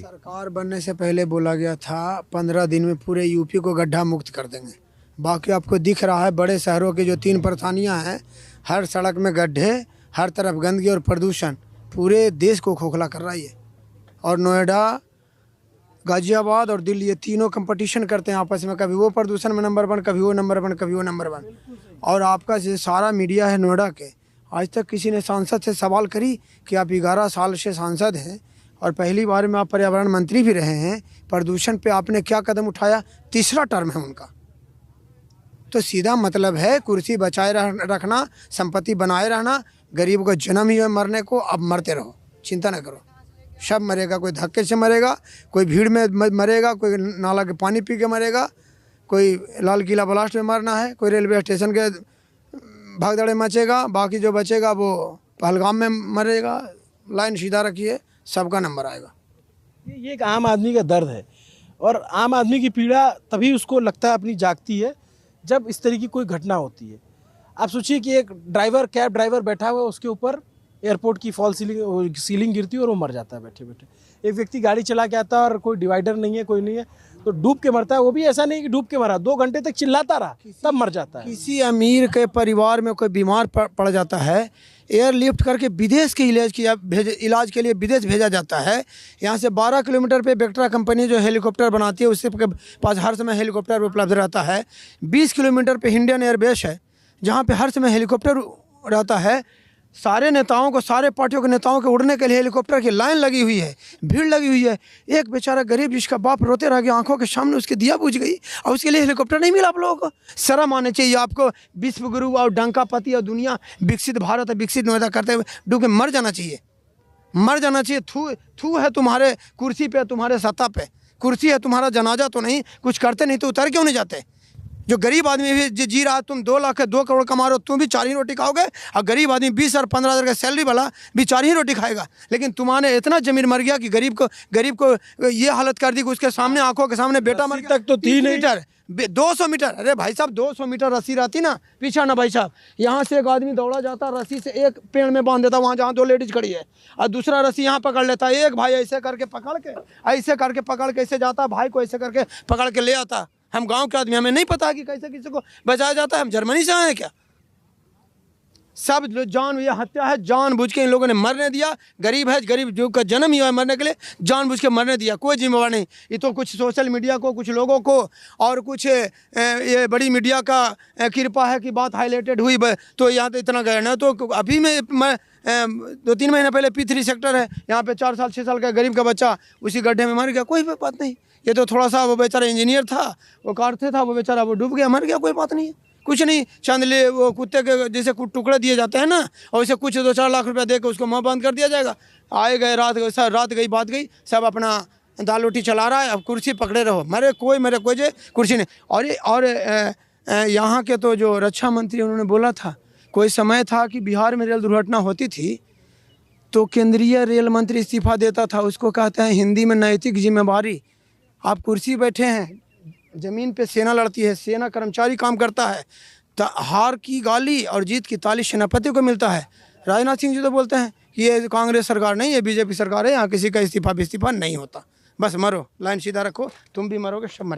थी। सरकार बनने से पहले बोला गया था 15 दिन में पूरे यूपी को गड्ढा मुक्त कर देंगे। बाकी आपको दिख रहा है बड़े शहरों की जो 3 परेशानियां हैं, हर सड़क में गड्ढे, हर तरफ गंदगी और प्रदूषण पूरे देश को खोखला कर रहा है ये। और नोएडा, गाजियाबाद और दिल्ली, ये तीनों कंपटीशन करते हैं आपस में, कभी वो प्रदूषण में नंबर 1, कभी वो नंबर 1, कभी वो नंबर 1। और आपका जो सारा मीडिया है नोएडा के, आज तक किसी ने सांसद से सवाल करी कि आप 11 साल से सांसद हैं और पहली बार में आप पर्यावरण मंत्री भी रहे हैं, प्रदूषण पे आपने क्या कदम उठाया? तीसरा टर्म है उनका। तो सीधा मतलब है कुर्सी बचाए रखना, संपत्ति बनाए रहना। गरीब को जन्म ही है मरने को, अब मरते रहो, चिंता न करो। सब मरेगा, कोई धक्के से मरेगा, कोई भीड़ में मरेगा, कोई नाला के पानी पी के मरेगा, कोई लाल किला ब्लास्ट में मरना है, कोई रेलवे स्टेशन के भागदड़े मचेगा, बाकी जो बचेगा वो पहलगाम में मरेगा। लाइन सीधा रखिए, सबका नंबर आएगा। ये एक आम आदमी का दर्द है और आम आदमी की पीड़ा तभी उसको लगता है अपनी जागती है जब इस तरह की कोई घटना होती है। आप सोचिए कि एक ड्राइवर, कैब ड्राइवर बैठा हुआ है, उसके ऊपर एयरपोर्ट की फॉल सीलिंग गिरती है और वो मर जाता है बैठे बैठे। एक व्यक्ति गाड़ी चला के आता है और कोई डिवाइडर नहीं है, कोई नहीं है, तो डूब के मरता है। वो भी ऐसा नहीं कि डूब के मरा, 2 घंटे तक चिल्लाता रहा तब मर जाता है। किसी अमीर के परिवार में कोई बीमार पड़ जाता है, एयरलिफ्ट करके विदेश के इलाज के लिए विदेश भेजा जाता है। यहाँ से 12 किलोमीटर पे बेक्ट्रा कंपनी जो हेलीकॉप्टर बनाती है, उससे पास हर समय हेलीकॉप्टर उपलब्ध रहता है। 20 किलोमीटर पे इंडियन एयरबेस है, जहाँ पे हर समय हेलीकॉप्टर रहता है। सारे नेताओं को, सारे पार्टियों के नेताओं के उड़ने के लिए हेलीकॉप्टर की लाइन लगी हुई है, भीड़ लगी हुई है। एक बेचारा गरीब जिसका बाप रोते रह गया, आंखों के सामने उसकी दिया बुझ गई और उसके लिए हेलीकॉप्टर नहीं मिला। आप लोगों को शर्म आनी चाहिए। आपको विश्व गुरु और डंकापति और दुनिया विकसित भारत, विकसित नोएडा करते हुए डूब के मर जाना चाहिए, मर जाना चाहिए। थू है तुम्हारे कुर्सी पे, तुम्हारे सत्ता पे। कुर्सी है, तुम्हारा जनाजा तो नहीं, कुछ करते नहीं तो उतर क्यों नहीं जाते? जो गरीब आदमी भी जी रहा है, तुम 2 लाख 2 करोड़ कमा रहे हो, तुम भी 4 ही रोटी खाओगे। और गरीब आदमी 20 और 15 हज़ार का सैलरी वाला भी 4 ही रोटी खाएगा। लेकिन तुम्हारे इतना जमीन मर गया कि गरीब को ये हालत कर दी कि उसके सामने, आंखों के सामने बेटा मर तक तो 3 मीटर 200 मीटर। अरे भाई साहब, 200 मीटर रस्सी रहती ना, पीछा ना भाई साहब। यहाँ से एक आदमी दौड़ा जाता, रस्सी से एक पेड़ में बांध देता, वहाँ जहाँ 2 लेडीज खड़ी है, और दूसरा रस्सी यहाँ पकड़ लेता। एक भाई ऐसे करके पकड़ के ऐसे जाता, भाई को ऐसे करके पकड़ के ले आता। हम गांव के आदमी, हमें नहीं पता कि कैसे किसी को बचाया जाता है। हम जर्मनी से आए हैं क्या? सब जान, ये हत्या है, जानबूझ के इन लोगों ने मरने दिया। गरीब है, गरीब जो का जन्म ही हुआ है मरने के लिए, जानबूझ के मरने दिया। कोई जिम्मेवार नहीं। ये तो कुछ सोशल मीडिया को, कुछ लोगों को और कुछ ये बड़ी मीडिया का कृपा है कि बात हाईलाइटेड हुई तो यहाँ तो इतना गया ना। तो अभी मैं 2-3 महीने पहले P3 सेक्टर है, यहाँ पे 4 साल 6 साल का गरीब का बच्चा उसी गड्ढे में मर गया। कोई बात नहीं। ये तो थोड़ा सा, वो बेचारा इंजीनियर था, वो काटते था, वो बेचारा वो डूब गया, मर गया, कोई बात नहीं है। कुछ नहीं, चंद वो कुत्ते के जैसे टुकड़े दिए जाते हैं ना, और उसे कुछ 2-4 लाख रुपया दे के उसको मुँह बंद कर दिया जाएगा। आए गए, रात गई बात गई, सब अपना दाल रोटी चला रहा है। अब कुर्सी पकड़े रहो, मेरे कोई कुर्सी नहीं। और यहाँ के तो जो रक्षा मंत्री, उन्होंने बोला था, कोई समय था कि बिहार में रेल दुर्घटना होती थी तो केंद्रीय रेल मंत्री इस्तीफा देता था। उसको कहते हैं हिंदी में नैतिक जिम्मेवारी। आप कुर्सी बैठे हैं, ज़मीन पे सेना लड़ती है, सेना कर्मचारी काम करता है, तो हार की गाली और जीत की ताली सेनापति को मिलता है। राजनाथ सिंह जी तो बोलते हैं कि ये कांग्रेस सरकार नहीं है, बीजेपी सरकार है, यहाँ किसी का इस्तीफा नहीं होता। बस मरो, लाइन सीधा रखो, तुम भी मरोगे, सब मर